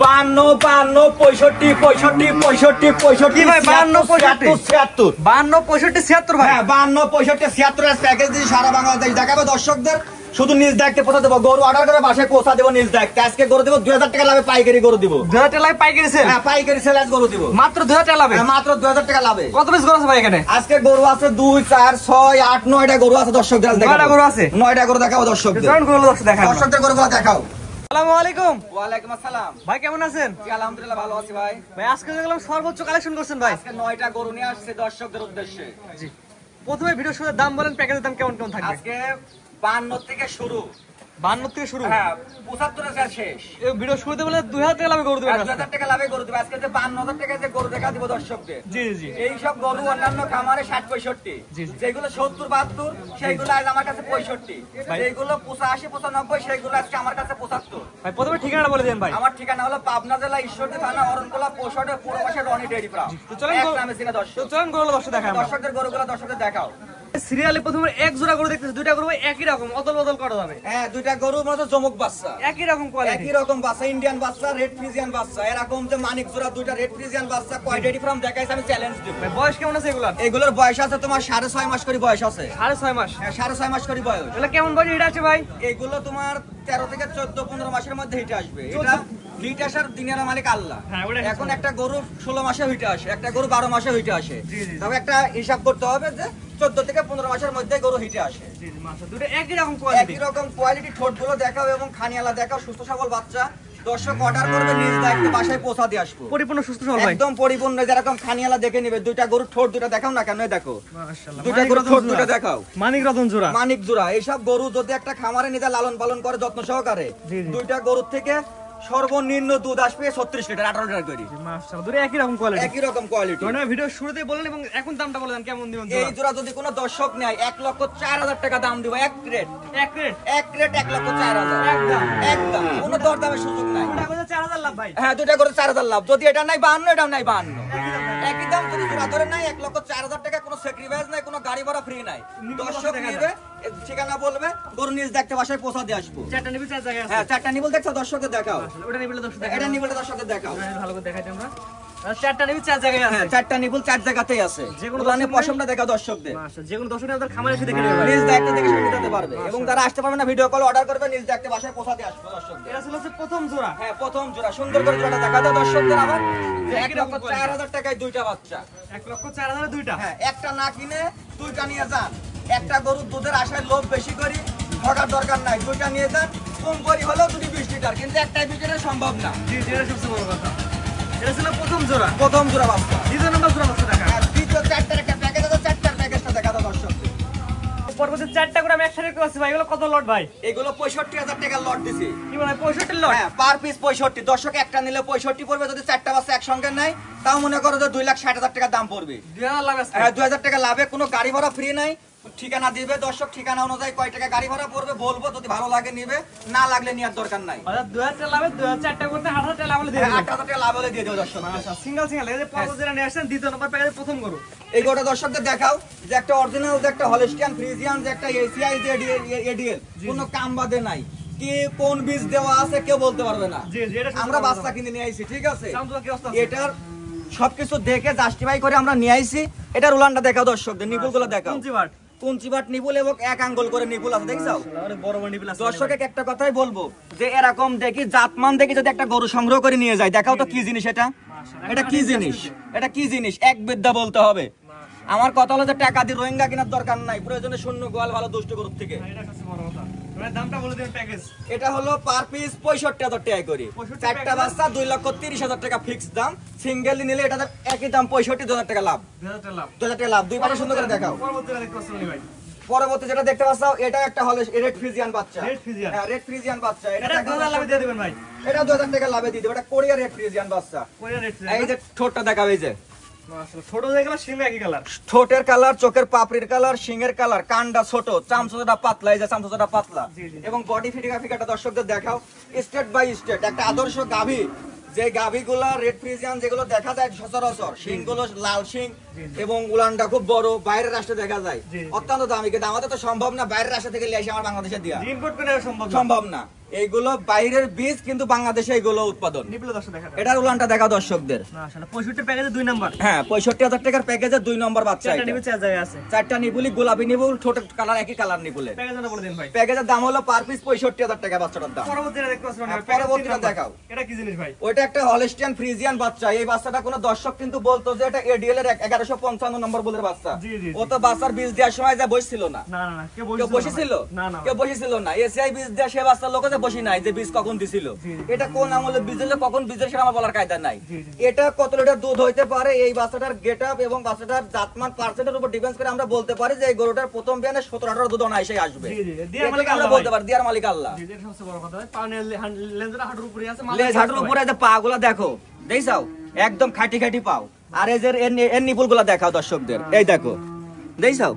52 52 65 65 65 65 ভাই 52 76 52 65 76 ভাই। হ্যাঁ 52 65 76 এর প্যাকেজ দিয়ে সারা বাংলাদেশ দেখাবো দর্শকদের। শুধু নিজ দেখতে পৌঁছা দেবো, গরু অর্ডার করে বাসায় পৌঁছা দেবো নিজ দেখতে। আজকে গরু দেবো 2000 টাকা লাভে, পাইকারি গরু দিব। 2000 টাকা লাভে পাইকারি সেল? হ্যাঁ পাইকারি সেল আজ গরু দিব মাত্র 2000 টাকা লাভে? মাত্র 2000 টাকা লাভে। কত পিস গরু আছে ভাই এখানে? আজকে গরু আছে 2 4 6 8 9টা গরু আছে দর্শকদের। 9টা গরু আছে? 9টা গরু দেখাবো দর্শকদের। কোন গরু দেখাবো? দর্শকদের গরুগুলো দেখাও। আসসালামু আলাইকুম। ওয়ালাইকুম আসসালাম। ভাই কেমন আছেন? জি আলহামদুলিল্লাহ ভালো আছি ভাই। ভাই আজকে দেখলাম সর্বোচ্চ কালেকশন করছেন ভাই। আজকে 9টা গরু নিয়ে আসছে দর্শকদের উদ্দেশ্যে। জি, প্রথমে ভিডিও শুরুতে দাম বলেন, প্যাকেজের দাম কেমন কেমন থাকবে? আজকে 52 থেকে শুরু। 52 থেকে শুরু? হ্যাঁ 75 এর শেষ। এই ভিডিও শুরুতে বলে 2000 টাকা লাভে গরু দিবেন? 2000 টাকা লাভে গরু দিব। আজকে যে 52000 টাকা যে গরু দেখা দিব দর্শকদের। জি জি। এই সব গরু অন্যান্য খামারে 60 65, যেগুলো 70 72 সেইগুলো আজ আমার কাছে 65, যেগুলো 85 95 সেইগুলো আজকে আমার কাছে 75। ভাই প্রথমে ঠিকানাটা বলে দেন ভাই। আমার ঠিকানা হলো পাবনা জেলা ঈশ্বরদী থানা অরণকোলা পৌরসভা পূর্ব পাশে রনি ডেইরি ফার্ম। তো চলেন গরু দর্শক দেখাই আমরা। দর্শকদের গরুগুলো দর্শকদের দেখাও। সিরিয়ালে প্রথমে এক জোড়া গরু দেখতেছি, দুইটা গরু একই রকম, অদল বদল করা যাবে? হ্যাঁ দুইটা গরু মনে হচ্ছে জমক বাচ্চা, একই রকম কোয়ালিটি, একই রকম বাচ্চা, ইন্ডিয়ান বাচ্চা, রেড ফ্রিজিয়ান বাচ্চা। এরকম যে মানিক জোড়া দুইটা রেড ফ্রিজিয়ান বাচ্চা কয় ডেইরি ফার্ম দেখাইছে আমি চ্যালেঞ্জ দিব। ভাই বয়স কেমন আছে এগুলার? এগুলোর বয়স আছে তোমার 6.5 মাস করে বয়স আছে। 6.5 মাস? হ্যাঁ 6.5 মাস করে বয়স। এগুলো কেমন বয়স এটা আছে ভাই? এগুলো তোমার 13 থেকে 14 15 মাসের মধ্যে হিটে আসবে। এটা হিট আসার দিনের মালিক আল্লাহ। এখন একটা গরু 16 মাসে হিটে আসে, একটা গরু 12 মাসে হিটে আসে। তবে একটা হিসাব করতে হবে যে 14 থেকে 15 মাসের মধ্যে গরু হিটে আসে। জি জি মাশাআল্লাহ, দুটো একই রকম কোয়ালিটি। একই রকম কোয়ালিটি, ঠোঁটগুলো দেখাও এবং খানিয়ালা দেখাও, সুস্থ সবল বাচ্চা। দর্শক অর্ডার করবে নিজ দায়িত্বে বাসায় পৌঁছা দিয়ে আসবো। পরিপূর্ণ সুস্থ সবল ভাই, একদম পরিপূর্ণ। যেরকম খানিয়ালা দেখে নিবে। দুইটা গরুর ঠোঁট দুটো দেখাও না কেন, দেখো মাশাআল্লাহ। দুইটা গরুর ঠোঁট দুটো দেখাও। মানিক রতন জোড়া, মানিক জোড়া। এইসব গরু যদি একটা খামারে নিজে লালন পালন করে যত্ন সহকারে, দুইটা গরুর থেকে সর্বনিম্ন দুধ আসবে 36 লিটার 18 লিটার করে। মাশাআল্লাহ, দুটো একই রকম কোয়ালিটি, একই রকম কোয়ালিটি। মানে ভিডিও শুরুতেই বলেন এবং এখন দামটা বলে দেন কেমন দিবেন? এই জোড়া যদি কোনো দর্শক নেয় 1,04,000 টাকা দাম দিব। এক রেট 1,04,000 একদম একদম, কোনো দরদামের সুযোগ নাই। দুটো করে 4000 লাভ ভাই। হ্যাঁ দুইটা করে 4000 লাভ। যদি এটা নাই 52, এটা নাই 52, একই দাম। যদি জোড়া ধরে নাই 1,04,000 টাকা, কোনো স্যাক্রিফাইস নাই, কোনো গাড়ি ভাড়া ফ্রি নাই। দর্শক নেবে, ঠিকানা বলবে, গরু নিজ দেখতে বাসায় পৌঁছা দিয়ে আসবো। চারটা নিবি, চার জায়গায় আছে। হ্যাঁ চারটা নিবল দেখছো দর্শকদের দেখাও। ওটা নিবলে দর্শক দেখাও, এটা নিবলটা দর্শকদের দেখাও। ভালো করে দেখাই আমরা। চারটা নিবি, চার জায়গায় আছে। হ্যাঁ চারটা নিবল চার জায়গাতেই আছে। যেগুলো লানে পশমটা দেখাও দর্শকদের। মাশাআল্লাহ, যেগুলো দর্শক আপনাদের খামারে এসে দেখে নেবে, নিজ দেখতে দেখে শুনে নিতে পারবে। এবং যারা আসতে পারবে না ভিডিও কল অর্ডার করবে, নিজ দেখতে বাসায় পৌঁছা দিয়ে আসবো দর্শকদের। এটা ছিল প্রথম জোড়া। হ্যাঁ প্রথম জোড়া। সুন্দর করে জোড়াটা দেখা দাও দর্শকদের। আবার 1,04,000 টাকায় দুইটা বাচ্চা। 1,04,000 দুইটা। হ্যাঁ একটা না কিনে দুইটা নিয়ে যান। একটা গরুর দুধের আশায় লোভ বেশি করি ঠকার দরকার নাই। দুইটা নিয়ে যান, কম করি হলেও 20 লিটার, কিন্তু একটাই বিকেলে সম্ভব না। জি জি, এটা সবচেয়ে বড় কথা। এটা ছিল প্রথম জোড়া। প্রথম জোড়া বাচ্চা। দ্বিতীয় নম্বর জোড়া বাচ্চা দেখা। আর দ্বিতীয় চারটার একটা প্যাকেজ আছে, চারটার প্যাকেজটা দেখা দাও দর্শকদের। পরবর্তী চারটা করে আমি একসাথে করছি ভাই, এগুলো কত লট ভাই? এগুলো 65,000 টাকার লট দিছি। কি বলে 65 লট? হ্যাঁ পার পিস 65। দর্শক একটা নিলে 65 পড়বে। যদি চারটা বাচ্চা একসঙ্গে নেয় তাও মনে করো যে 2,60,000 টাকা দাম পড়বে। 2000 লাভ আছে। হ্যাঁ 2,000 টাকা লাভে। কোনো গাড়ি ভাড়া ফ্রি নাই। ঠিকানা দিবে দর্শক, ঠিকানা অনুযায়ী কয় টাকা গাড়ি ভাড়া পড়বে বলবো। যদি ভালো লাগে নিবে, না লাগলে নেওয়ার দরকার নাই। আচ্ছা 2000 টাকা লাভে 2004টা করতে 8,000 টাকা লাভ হলে দিয়ে দিবেন। 8,000 টাকা লাভ হলে দিয়ে দেবো দর্শক। আচ্ছা সিঙ্গেল সিঙ্গেল এই যে পরবর্তী যেটা নিয়ে আসেন দ্বিতীয় নম্বর প্যাকেজের প্রথম গরু। এই গোটা দর্শকদের দেখাও যে একটা অরিজিনাল, যে একটা হলস্টিয়ান ফ্রিজিয়ান, যে একটা এসিআই যে এডিএল, কোনো কাম বাদে নাই। কি কোন বীজ দেওয়া আছে কেউ বলতে পারবে না। জি জি, এটা আমরা বাচ্চা কিনে নিয়ে আইছি, ঠিক আছে? সামনে কি অবস্থা আছে? এটার সবকিছু দেখে জাস্টিফাই করে আমরা নিয়ে আইছি। এটার উলানটা দেখাও দর্শকদের, নিপুলগুলো দেখাও। কুঞ্চিবাট নিপুল এবং এক আঙ্গুল করে নিপুল আছে, দেখছো? বড় বড় নিপুল আছে। দর্শককে একটা কথাই বলবো যে এরকম দেখি জাতমান দেখি যদি একটা গরু সংগ্রহ করে নিয়ে যায়, দেখাও তো কি জিনিস এটা। এটা কি জিনিস, এটা কি জিনিস, এক বিদ্যা বলতে হবে। আমার কথা হলো যে টাকা দিয়ে রোহিঙ্গা কেনার দরকার নাই, প্রয়োজনে শূন্য গোয়াল ভালো দুষ্ট গরুর থেকে। এটা সবচেয়ে বড় কথা। মানে দামটা বলে দিন প্যাকেজ। এটা হলো পার পিস 65,000 টাকা করে। চারটা বাচ্চা 2,30,000 টাকা ফিক্স দাম। সিঙ্গেলি নিলে এটা একই দাম 65,000 টাকা লাভ। 2000 টাকা লাভ। 2,000 টাকা লাভ। দুই পাশে সুন্দর করে দেখাও। পরবর্তী দেখতে পাচ্ছেন ভাই। পরবর্তী যেটা দেখতে পাচ্ছ এটা একটা হলো রেড ফ্রিজিয়ান বাচ্চা। Red Friesian. হ্যাঁ রেড ফ্রিজিয়ান বাচ্চা। এটা 2000 লাভে দিয়ে দিবেন ভাই। এটা 2000 টাকা লাভে দিয়ে দেব। এটা কোরিয়া রেড ফ্রিজিয়ান বাচ্চা। Korea red Friesian. এই যে ঠোঁটটা দেখাও, এই যে মাশাআল্লাহ, ছোট হয়ে গেল, শিং একই কালার। ঠোঁটের কালার, চোখের পাপড়ির কালার, শিংয়ের কালার, কানটা ছোট, চামচোটা পাতলা, এই যে চামচোটা পাতলা। এবং বডি ফিটিকা দর্শকদের দেখাও স্টেট বাই স্টেট। একটা আদর্শ গাভী, যে গাভীগুলা রেড ফ্রিজিয়ান যেগুলো দেখা যায় সচরাচর, শিংগুলো লাল শিং এবং উলানটা খুব বড়, বাইরের রাষ্ট্রে দেখা যায়, অত্যন্ত দামি। কিন্তু আমাদের তো সম্ভব না বাইরের রাষ্ট্র থেকে লিয়ে আসে আমার বাংলাদেশে দিয়া, ইম্পোর্ট করে সম্ভব সম্ভব না। এইগুলো বাইরের বীজ, কিন্তু বাংলাদেশে এইগুলো উৎপাদন। নিপিল দর্শক দেখা দাও। এটার উলানটা দেখা দর্শকদের। মাশাআল্লাহ 65 প্যাকেজে 2 নাম্বার। হ্যাঁ 65,000 টাকার প্যাকেজে 2 নম্বর বাচ্চা। চারটা নিপিল চার জায়গায় আছে। চারটা নিপুলি গোলাপি নিপুল, ঠোঁট কালার একই কালার নিপুলে। প্যাকেজটা বলে দিন ভাই। প্যাকেজের দাম হলো পার পিস 65,000 টাকা বাচ্চাটার দাম। পরবর্তীটা দেখতে পাচ্ছেন হ্যাঁ, পরবর্তীটা দেখাও। এটা কি জিনিস ভাই? ওইটা একটা হলস্টিয়ান ফ্রিজিয়ান বাচ্চা। এই বাচ্চাটা কোনো দর্শক কিন্তু বলতো যে এটা এডিএল এর 1155 নম্বর বুলের বাচ্চা। জি, জি, ও তো বাচ্চার বীজ দেওয়ার সময় যা বসছিল না। না না না, কেউ কেউ বসেছিল? না না, কেউ বসেছিল না। এসআই বীজ দেয়া সে বাচ্চার লোক যে বসি নাই, যে বীজ কখন দিছিল, এটা কোন আমলে বীজ দিলে কখন বীজের সেটা আমার বলার কায়দা নাই। এটা কত লিটার দুধ হইতে পারে, এই বাচ্চাটার গেটআপ এবং বাচ্চাটার জাতমান পার্সেন্টের উপর ডিপেন্ড করে আমরা বলতে পারি যে এই গরুটার প্রথম বিয়ানে 17-18 দুধ অনায়াসেই আসবে। জি, জি, দিয়ার এটা মালিক আমরা আল্লাহ বলতে ভাই। পারি, দিয়ার মালিক আল্লাহ। জি, এটা সবচেয়ে বড় কথা ভাই। পাউনের লেন্সটা হাঁটুর উপরে আছে, লেজ হাঁটুর উপরে যে পা গুলা দেখো, দেখাও একদম খাটি খাটি পাও। আর এই যে এর নিপুল গুলা দেখাও দর্শকদের, এই দেখো দেখাও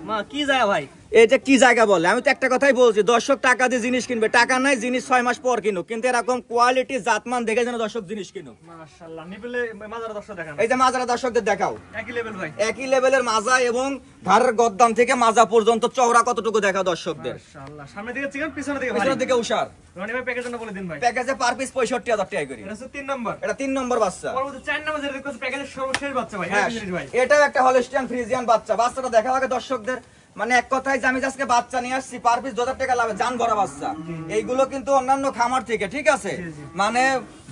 মা কি যায় ভাই? এই যে কি জায়গা বলে। আমি তো একটা কথাই বলছি, দর্শক টাকা দিয়ে জিনিস কিনবে, টাকা নাই জিনিস 6 মাস পর কিনুক, কিন্তু এরকম কোয়ালিটি জাতমান দেখে যেন দর্শক জিনিস কিনুক। মাশাআল্লাহ নিপিলে মাজার দর্শক দেখান। এই যে মাজারা দর্শকদের দেখাও, একই লেভেল ভাই। একই লেভেলের মাজা এবং ঘাড়ের গদ্দাম থেকে মাজা পর্যন্ত চওড়া কতটুকু দেখাও দর্শকদের। মাশাআল্লাহ সামনের দিকে চিকন, পিছনের দিকে ভারী। পিছনের দিকে উষার। রনি ভাই প্যাকেজটা বলে দিন ভাই। প্যাকেজে পার পিস 65,000 টাকা করে। এটা হচ্ছে 3 নাম্বার। এটা 3 নম্বর বাচ্চা। পরবর্তী 4 নাম্বার যেটা দেখতেছেন প্যাকেজের সর্বশেষ বাচ্চা ভাই। হ্যাঁ, এই জিনিস ভাই। এটাও একটা হলস্টিয়ান ফ্রিজিয়ান বাচ্চা। বাচ্চাটা দেখাও আগে দর্শকদের। মানে এক কথায় যে আমি আজকে বাচ্চা নিয়ে আসছি, পার পিস 2,000 টাকা লাভে জান ভরা বাচ্চা। এইগুলো কিন্তু অন্যান্য খামার থেকে, ঠিক আছে, মানে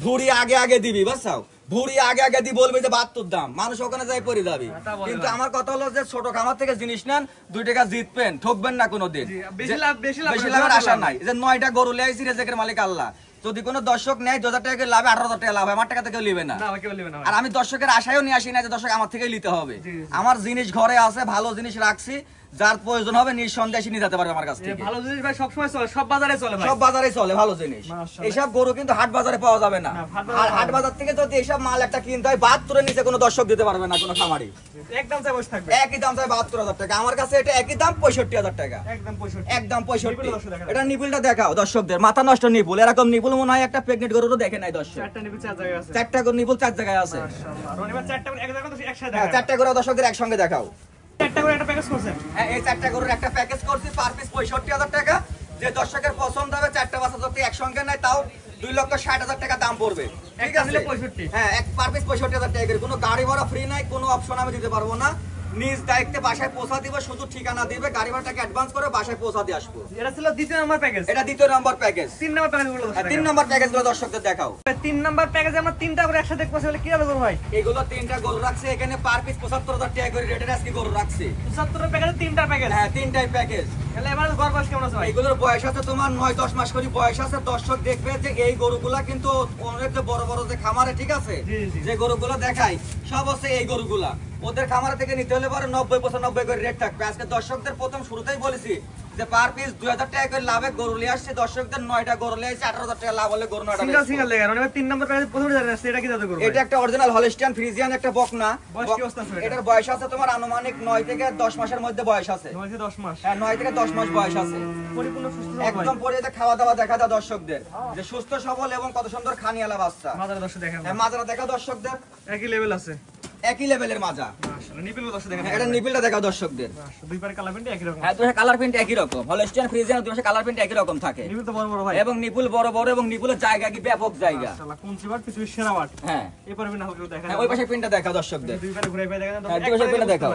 ভুড়ি আগে আগে দিবি, বুঝছাও, ভুড়ি আগে আগে দি বলবি যে 72 দাম, মানুষ ওখানে যাই পড়ে যাবি। কিন্তু আমার কথা হলো যে ছোট খামার থেকে জিনিস নেন, 2 টাকা জিতবেন, ঠকবেন না কোনোদিন। বেশি লাভের আশা নাই। যে 9টা গরু লেয়াইছি, রেজেকের মালিক আল্লাহ। যদি কোনো দর্শক নেয় 2,000 টাকা লাভে 18,000 টাকা লাভ, আমার টাকা থেকে লিবে না। না ভাই, কেউ নেবে না ভাই। আর আমি দর্শকের আশায়ও নিয়ে আসি না যে দর্শক আমার থেকেই নিতে হবে। আমার জিনিস ঘরে আছে, ভালো জিনিস রাখছি, যার প্রয়োজন হবে নিঃসন্দেহে এসে নিয়ে যেতে পারবে আমার কাছ থেকে। ভালো জিনিস ভাই সব সময় চলে, সব বাজারে চলে ভাই। সব বাজারে চলে ভালো জিনিস। মাশাআল্লাহ। এইসব গরু কিন্তু হাট বাজারে পাওয়া যাবে না। আর হাট বাজার থেকে যদি এইসব মাল একটা কিনতে হয়, 72 নিচে কোনো দর্শক দিতে পারবে না কোনো খামারি। একদম চাই বসে থাকবে। একই দাম চাই 72,000 টাকা। আমার কাছে এটা একই দাম 65,000 টাকা। একদম 65। একদম 65। নিপুল দর্শক দেখাও। এটা নিপুলটা দেখাও দর্শকদের। মাথা নষ্ট নিপুল। এরকম নিপুল মনে হয় একটা প্রেগনেন্ট গরুরও দেখে নাই দর্শক। চারটা নিপিল চার জায়গায় আছে। 4টা গরু নিপুল 4 জায়গায় আছে। মাশাআল্লাহ রনি ভাই চারটা এক জায়গায় তো একসাথে হ্যাঁ, দেখা। 4টা গরু দর্শকদের একসঙ্গে দেখাও। চারটা করে একটা প্যাকেজ করছেন। হ্যাঁ, এই 4টা গরুর একটা প্যাকেজ করছি, পার পিস 65,000 টাকা। যে দর্শকের পছন্দ হবে 4টা বাচ্চা যদি একসঙ্গে নেয়, তাও 2,60,000 টাকা দাম পড়বে। ঠিক একটা আছে, নিলে 65। হ্যাঁ, এক পার পিস 65,000 টাকা করে। কোনো গাড়ি ভাড়া ফ্রি নাই, কোনো অপশন আমি দিতে পারবো না। নিজ দায়িত্বে বাসায় পৌঁছা দিবে, শুধু ঠিকানা দিবে, গাড়ি ভাড়াটাকে অ্যাডভান্স করে বাসায় পৌঁছা দিয়ে আসবো। এটা ছিল দ্বিতীয় নাম্বার প্যাকেজ। এটা 2য় নম্বর প্যাকেজ। 3 নাম্বার প্যাকেজ গুলো 3 নম্বর প্যাকেজগুলো দর্শকদের দেখাও। 3 নাম্বার প্যাকেজে আমরা 3টা করে একসাথে দেখতে পাচ্ছি, কি হবে গো ভাই? এগুলো 3টা গরু রাখছে এখানে, পার পিস 75,000 টাকা করে রেটের আজকে গরু রাখছে। 75 এর প্যাকেজে 3টা প্যাকেজ। হ্যাঁ, 3টাই প্যাকেজ। তাহলে এবার গড় বয়স কেমন আছে ভাই? এগুলোর বয়স আছে তোমার 9-10 মাস করে বয়স আছে। দর্শক দেখবে যে এই গরুগুলা কিন্তু অনেক যে বড় বড় যে খামারে, ঠিক আছে, জি, জি। যে গরুগুলো দেখাই সব হচ্ছে এই গরুগুলা। ওদের খামার থেকে নিতে হলে পরে 90-95 করে রেট থাকবে। আজকে দর্শকদের প্রথম শুরুতেই বলেছি যে পার পিস 2,000 টাকা করে লাভে গরু নিয়ে আসছে। দর্শকদের 9টা গরু নিয়ে আসছে, 18,000 টাকা লাভ হলে গরু 9টা সিঙ্গেল সিঙ্গেল লেগে রনি ভাই 3 নাম্বার প্যাকেজে প্রথমে জানেন আসছে, এটা কি জাদু করবে? এটা একটা অরিজিনাল হলস্টিয়ান ফ্রিজিয়ান একটা বকনা। বয়স কি অবস্থা আছে এটা? এটার বয়স আছে তোমার আনুমানিক 9 থেকে 10 মাসের মধ্যে বয়স আছে। 9 থেকে 10 মাস। হ্যাঁ, 9 থেকে 10 মাস বয়স আছে। পরিপূর্ণ সুস্থ ভাই। একদম পরে যে খাওয়া দাওয়া দেখা যায় দর্শকদের, যে সুস্থ সবল এবং কত সুন্দর খানিয়ালা বাচ্চা। মাজার দর্শক দেখেন। হ্যাঁ, মাজারা দেখা দর্শকদের। একই লেভেল আছে। একই লেভেলের মাজা। মাশাআল্লাহ নিপিল দর্শক দেখেন। হ্যাঁ, এটা নিপিলটা দেখা দর্শকদের। মাশাআল্লাহ দুই পারে কালার প্রিন্ট একই রকম। হ্যাঁ, দুটো কালার প্রিন্ট একই রকম। হলস্টিয়ান ফ্রিজিয়ান দুটো কালার প্রিন্ট একই রকম থাকে। নিপিল তো বড় বড় ভাই। এবং নিপুল বড় বড়, এবং নিপুলের জায়গা কি ব্যাপক জায়গা। মাশাআল্লাহ কোন সিবার পৃথিবীর সেরা বাট। হ্যাঁ, এই পারে বিনা হালকা দেখা হ্যাঁ, যায়। ওই পাশে প্রিন্টটা দেখা দর্শকদের। দুই পারে ঘুরে পায় দেখেন। হ্যাঁ, দুই পাশে প্রিন্টটা দেখাও।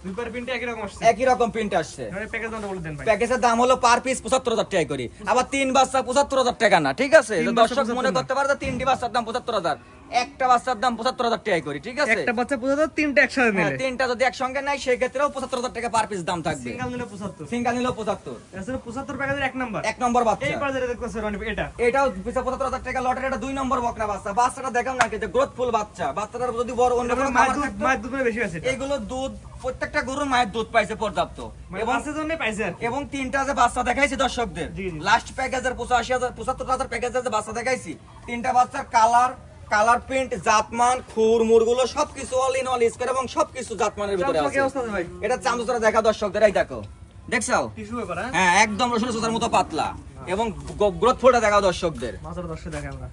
দুই পারে প্রিন্ট একই রকম আসছে। একই রকম প্রিন্ট আসছে। মানে প্যাকেজ দামটা বলে দেন ভাই। প্যাকেজের দাম হলো পার পিস 75,000 টাকা করে। আবার 3 বাচ্চা 75,000 টাকা না, ঠিক আছে? তিন দর্শক বাচ্চা মনে 75,000 করতে পারে যে 3টি বাচ্চার দাম 75,000, একটা বাচ্চার দাম 75,000 টাকা করে, ঠিক আছে? একটা বাচ্চা পুরো 3টা একসাথে হ্যাঁ, নিলে 3টা যদি একসঙ্গে নেয় সেই ক্ষেত্রেও 75,000 টাকা পার পিস দাম থাকবে। সিঙ্গেল নিলে 75। সিঙ্গেল নিলেও 75। এছাড়া 75 প্যাকেজের 1 নাম্বার। 1 নম্বর বাচ্চা। এই পারে যেটা দেখতেছেন রনি এটা। এটাও 75,000 টাকা লটের। এটা 2 নম্বর বকনা বাচ্চা। বাচ্চাটা দেখাও না, যে গ্রোথফুল বাচ্চা। বাচ্চাটার যদি বড় অন্য কোনো খাবার থাকতো, মায়ের দুধ বেশি আছে। এগুলো দুধ প্রত্যেকটা গরুর মায়ের দুধ পাইছে পর্যাপ্ত। এবং আছে জন্য পাইছে। এবং 3টা যে বাচ্চা দেখাইছি দর্শকদের, জি, জি। লাস্ট প্যাকেজের 75,000 প্যাকেজের যে বাচ্চা দেখাইছি, 3টা বাচ্চার কালার প্রিন্ট, জাতমান, খুর মুরগুলো সবকিছু অল ইন অল স্কয়ার এবং সবকিছু জাতমানের ভিতরে চামচা কি আছে। অবস্থা আছে ভাই? এটা চামচটা দেখা দর্শকদের, এই দেখো, দেখছো? টিস্যু পেপার হ্যাঁ? হ্যাঁ, একদম রসুন সোসার মতো পাতলা। এবং গ্রোথফুলটা দেখাও দর্শকদের। মাছের দর্শক দেখে আমরা।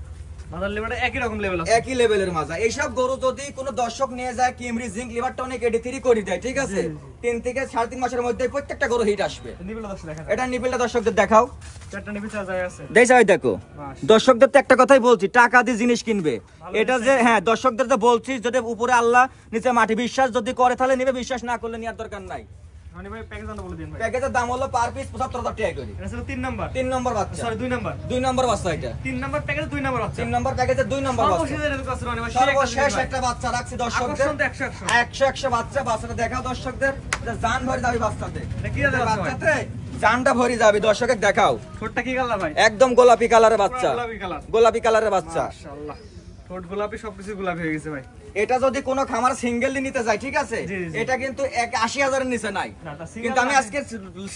মাথার লেভেলটা একই রকম লেভেল আছে, একই লেভেলের মাজা। এইসব গরু যদি কোনো দর্শক নিয়ে যায় কিমরি জিঙ্ক লিভার টনিক এডি3 করে দেয়, ঠিক আছে, 3 থেকে 3.5 মাসের মধ্যে প্রত্যেকটা গরু হিট আসবে। নিবিলটা দর্শক দেখেন, এটা নিবিলটা দর্শকদের দেখাও, চারটা নিবিল চার্জার আছে, দেখো দর্শকদের তো একটা কথাই বলছি, টাকা দিয়ে জিনিস কিনবে। এটা যে হ্যাঁ দর্শকদের তো বলছি, যদি উপরে আল্লাহ নিচে মাটি, বিশ্বাস যদি করে তাহলে নিবে, বিশ্বাস না করলে নেওয়ার দরকার নাই। রনি ভাই প্যাকেজ দাম বলে দিন ভাই। প্যাকেজের দাম হলো পার পিস 75,000 টাকা করে। এটা ছিল 3 নাম্বার, 3 নম্বর বাচ্চা, সরি 2 নাম্বার, 2 নম্বর বাচ্চা। এটা 3 নাম্বার প্যাকেজ 2 নাম্বার বাচ্চা, 3 নম্বর প্যাকেজের 2 নম্বর বাচ্চা। সর্বশেষ একটা বাচ্চা রাখছি দর্শকদের, 100 বাচ্চা। বাচ্চাটা দেখাও দর্শকদের, জান ভরে যাবে বাচ্চাতে, এটা কি জাতের বাচ্চা ভাই? বাচ্চাতে জানটা ভরে যাবে, দর্শকের দেখাও। ঠোঁটটা কি কালার ভাই? একদম গোলাপি কালারের বাচ্চা, গোলাপি কালার, গোলাপি কালারের বাচ্চা। মাশাআল্লাহ, ঠোঁট গোলাপি, সবকিছু গোলাপি হয়ে গেছে ভাই। এটা যদি কোনো খামার সিঙ্গেলি নিতে যায়, ঠিক আছে, এটা কিন্তু 80,000 এর নিচে নাই, কিন্তু আমি আজকে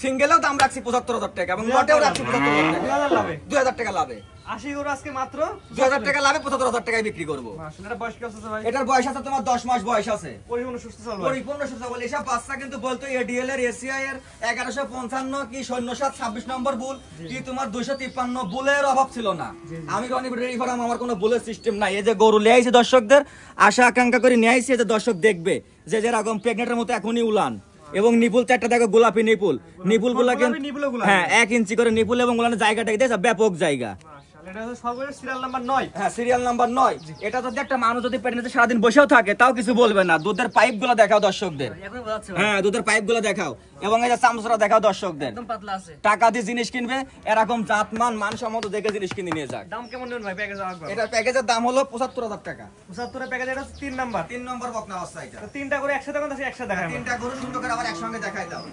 সিঙ্গেলেও দাম রাখছি 75,000 টাকা এবং লটেও রাখছি 75,000 টাকা, 2,000 টাকা লাভে। 80 গরু আজকে মাত্র 2,000 টাকা লাভে 75,000 টাকায় বিক্রি করবো। মাশাআল্লাহ, এটা বয়স কত আছে ভাই? এটার বয়স আছে তোমার 10 মাস বয়স আছে, পরিপূর্ণ সুস্থ সবল ভাই। পরিপূর্ণ সুস্থ বলে। এসব বাচ্চা কিন্তু বলতো এডিএল এর, এসিআই এর 1155 কি সৈন্যসাত 26 নম্বর বুল কি তোমার 253 বুলের অভাব ছিল না। আমি রনি ডেইরি ফার্ম, আমার কোনো বুলের সিস্টেম নাই। এই যে গরু নিয়ে আইছি দর্শকদের, আশা আকাঙ্ক্ষা করে নিয়ে আইছি যে দর্শক দেখবে যে যেরকম প্রেগনেন্টের মতো এখনই উলান, এবং নিপুল চারটা দেখো গোলাপি নিপুল, নিপুল গুলা কিন্তু হ্যাঁ 1 ইঞ্চি করে নিপুল, এবং উলানের জায়গাটা দেখো ব্যাপক জায়গা। এটা হচ্ছে সর্বশেষ সিরিয়াল নাম্বার 9। হ্যাঁ সিরিয়াল নাম্বার 9। এটা যদি একটা মানুষ যদি পেটের সারাদিন বসেও থাকে তাও কিছু বলবে না। দুধের পাইপ গুলো দেখাও দর্শকদের, এখন বোঝাচ্ছে ভাই, হ্যাঁ দুধের পাইপ গুলো দেখাও, এবং এই যে চামচটা দেখাও দর্শকদের। একদম পাতলা আছে। টাকা দিয়ে জিনিস কিনবে, এরকম জাতমান মানসম্মত দেখে জিনিস কিনে নিয়ে যাক। দাম কেমন নেন ভাই প্যাকেজ? একবার এটার প্যাকেজের দাম হলো 75,000 টাকা। 75 এর প্যাকেজ, এটা হচ্ছে 3 নাম্বার, 3 নম্বর বকনা অবস্থা। এটা তো তিনটা করে একসাথে কোন আছে? একসাথে দেখাই, তিনটা গরু সুন্দর করে আবার একসঙ্গে দেখাই দাও।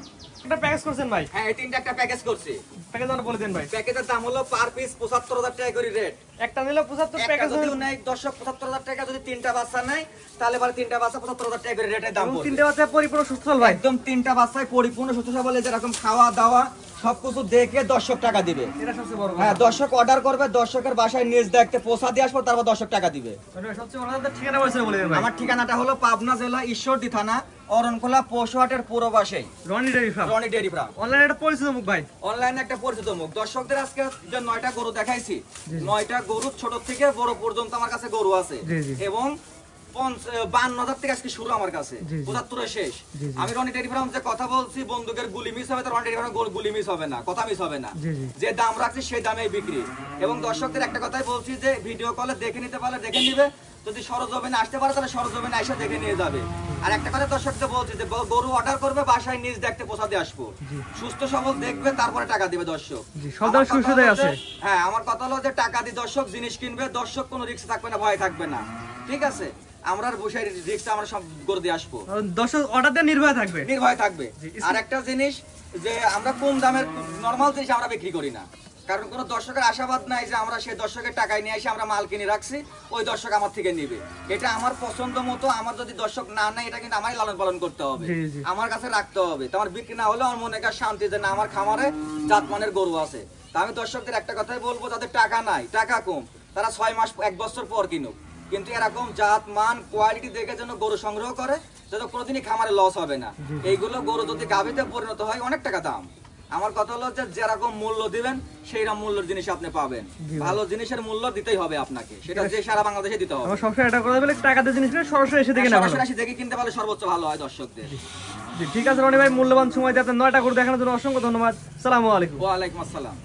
এটা প্যাকেজ করছেন ভাই? হ্যাঁ এই তিনটা একটা প্যাকেজ করছি। প্যাকেজ দাম বলে দেন ভাই। প্যাকেজের দাম হলো পার পিস 75,000 টাকা করে রেট। একটা নিলে 75 প্যাকেজ যদি নেয় দর্শক 75,000 টাকা, যদি তিনটা বাচ্চা নেয় তাহলে আবার তিনটা বাচ্চা 75,000 টাকা করে রেটের দাম পড়বে। তিনটা বাচ্চা পরিপূর্ণ সুস্থ সবল ভাই, একদম তিনটা বাচ্চায় পরিপূর্ণ সুস্থ সবল, যেরকম খাওয়া দাওয়া সবকিছু দেখে দর্শক টাকা দিবে। এটা সবচেয়ে বড় কথা। হ্যাঁ দর্শক অর্ডার করবে, দর্শকের বাসায় নিজ দেখতে পৌঁছা দিয়ে আসবো, তারপর দর্শক টাকা দিবে। সবচেয়ে বড় কথা ঠিকানা বলছেন বলে দেন ভাই। আমার ঠিকানাটা হলো পাবনা জেলা ঈশ্বরদী থানা অরণখোলা পৌষহাটের পূর্ব পাশেই Roni dairy farm. Roni dairy farm. অনলাইনে এটা পরিচিত মুখ ভাই, অনলাইনে একটা পরিচিত মুখ। দর্শকদের আজকে যে 9টা গরু দেখাইছি, 9টা গরু ছোট থেকে বড় পর্যন্ত আমার কাছে গরু আছে, এবং 52,000 থেকে আজকে শুরু আমার কাছে, 75 শেষ। আমি রনি ডেইরি ফার্ম যে কথা বলছি, বন্দুকের গুলি মিস হবে, তো রনি ডেইরি ফার্ম গুলি মিস হবে না, কথা মিস হবে না। যে দাম রাখছি সেই দামেই বিক্রি। এবং দর্শকদের একটা কথাই বলছি যে ভিডিও কলে দেখে নিতে পারলে দেখে নিবে, যদি সরজমিনে আসতে পারে তাহলে সরজমিনে এসে দেখে নিয়ে যাবে। আর একটা কথা দর্শকদের বলছি যে গরু অর্ডার করবে, বাসায় নিজ দেখতে পৌঁছাতে আসবো, সুস্থ সবল দেখবে, তারপরে টাকা দিবে দর্শক। হ্যাঁ আমার কথা হলো যে টাকা দিয়ে দর্শক জিনিস কিনবে, দর্শক কোনো রিস্ক থাকবে না, ভয় থাকবে না, ঠিক আছে। আমরা বসে রিস্ক আমরা সব করে দিয়ে আসবো, দর্শক অর্ডার দিয়ে নির্ভয় থাকবে, নির্ভয় থাকবে। আর একটা জিনিস যে আমরা কম দামের নরমাল জিনিস আমরা বিক্রি করি না, কারণ কোনো দর্শকের আশাবাদ নাই যে আমরা সেই দর্শকের টাকায় নিয়ে এসে আমরা মাল কিনে রাখছি, ওই দর্শক আমার থেকে নিবে। এটা আমার পছন্দ মতো, আমার যদি দর্শক না নেয় এটা কিন্তু আমারই লালন পালন করতে হবে, আমার কাছে রাখতে হবে। তো আমার বিক্রি না হলে আমার মনে কাছে শান্তি যে না আমার খামারে জাতমানের গরু আছে। তা আমি দর্শকদের একটা কথাই বলবো, যাদের টাকা নাই, টাকা কম, তারা 6 মাস 1 বছর পর কিনুক, কিন্তু এরকম জাত মান কোয়ালিটি দেখে যেন গরু সংগ্রহ করে, যেন কোনোদিনই খামারে লস হবে না। এইগুলো গরু যদি গাভীতে পরিণত হয় অনেক টাকা দাম। আমার কথা হলো যে যেরকম মূল্য দিবেন সেই রকম মূল্যের জিনিস আপনি পাবেন। ভালো জিনিসের মূল্য দিতেই হবে আপনাকে, সেটা যে সারা বাংলাদেশে দিতে হবে। আমার সবসময় এটা করে দেবেন, টাকা দিয়ে জিনিস কিনে সরাসরি এসে দেখে নেবেন, সরাসরি এসে দেখে কিনতে পারলে সর্বোচ্চ ভালো হয় দর্শকদের। ঠিক আছে রনি ভাই, মূল্যবান সময় দিয়ে আপনার 9টা গরু দেখানোর জন্য অসংখ্য ধন্যবাদ। আসসালামু আলাইকুম। ওয়া আলাইকুম আসসালাম।